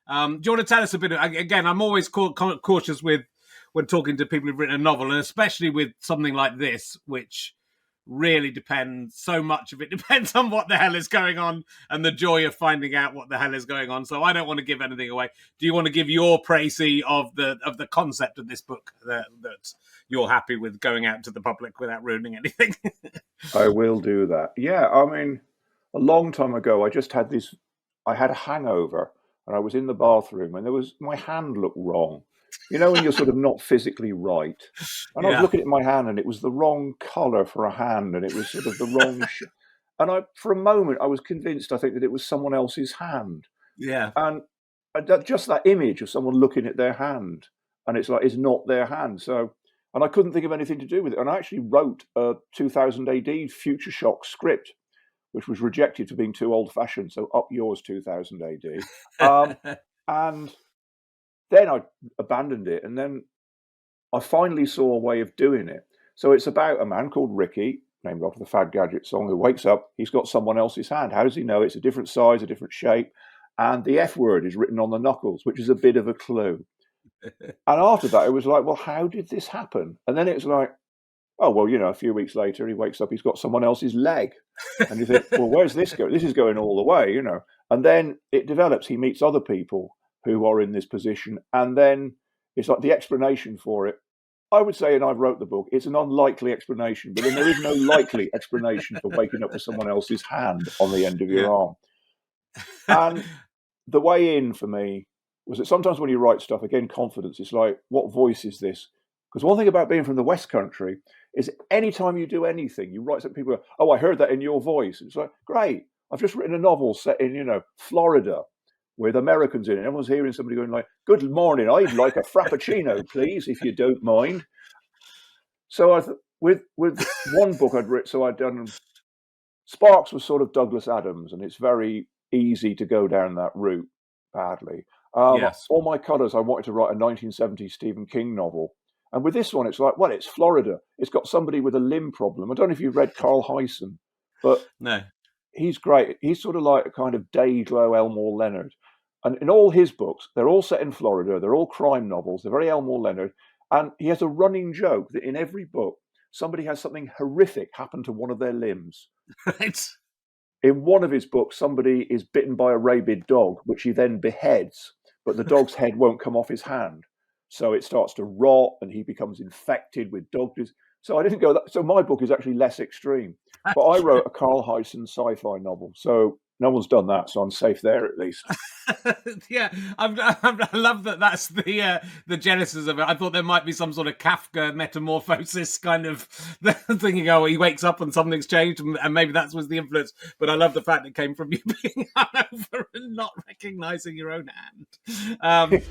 Do you want to tell us a bit? Again, I'm always cautious with when talking to people who've written a novel, and especially with something like this, which really depends. So much of it depends on what the hell is going on and the joy of finding out what the hell is going on. So I don't want to give anything away. Do you want to give your précis of the concept of this book that you're happy with going out to the public without ruining anything? I will do that. Yeah, I mean, a long time ago, I had a hangover and I was in the bathroom and my hand looked wrong. You know, when you're sort of not physically right. And I was Yeah. looking at my hand and it was the wrong color for a hand and it was sort of the wrong. For a moment, I was convinced, I think, that it was someone else's hand. Yeah. And just that image of someone looking at their hand and it's like, it's not their hand. So, and I couldn't think of anything to do with it. And I actually wrote a 2000 AD Future Shock script, which was rejected for being too old-fashioned. So up yours, 2000 AD. And then I abandoned it. And then I finally saw a way of doing it. So it's about a man called Ricky, named after the Fad Gadget song, who wakes up, he's got someone else's hand. How does he know? It's a different size, a different shape. And the F word is written on the knuckles, which is a bit of a clue. And after that, it was like, well, how did this happen? And then it's like, oh, well, a few weeks later, he wakes up, he's got someone else's leg. And you think, well, where's this going? This is going all the way, And then it develops. He meets other people who are in this position. And then it's like the explanation for it. I would say, and I wrote the book, it's an unlikely explanation, but then there is no likely explanation for waking up with someone else's hand on the end of your arm. And the way in for me was that sometimes when you write stuff, again, confidence, it's like, what voice is this? Because one thing about being from the West Country is anytime you do anything, you write something, people go, oh, I heard that in your voice. It's like, great, I've just written a novel set in, Florida with Americans in it. Everyone's hearing somebody going like, good morning, I'd like a Frappuccino, please, if you don't mind. So with one book I'd written, so I'd done, Sparks was sort of Douglas Adams, and it's very easy to go down that route badly. Yes. All my colours, I wanted to write a 1970s Stephen King novel. And with this one, it's like, well, it's Florida. It's got somebody with a limb problem. I don't know if you've read Carl Hyson, but no, he's great. He's sort of like a kind of Day-Glow Elmore Leonard. And in all his books, they're all set in Florida. They're all crime novels. They're very Elmore Leonard. And he has a running joke that in every book, somebody has something horrific happen to one of their limbs. Right. In one of his books, somebody is bitten by a rabid dog, which he then beheads, but the dog's head won't come off his hand. So it starts to rot and he becomes infected with dog disease. So I didn't go that. So my book is actually less extreme. But I wrote a Carl Hyson sci-fi novel. So no one's done that. So I'm safe there at least. Yeah, I love that. That's the genesis of it. I thought there might be some sort of Kafka metamorphosis kind of thinking. Oh, he wakes up and something's changed, and maybe that was the influence. But I love the fact it came from you being hungover and not recognizing your own hand.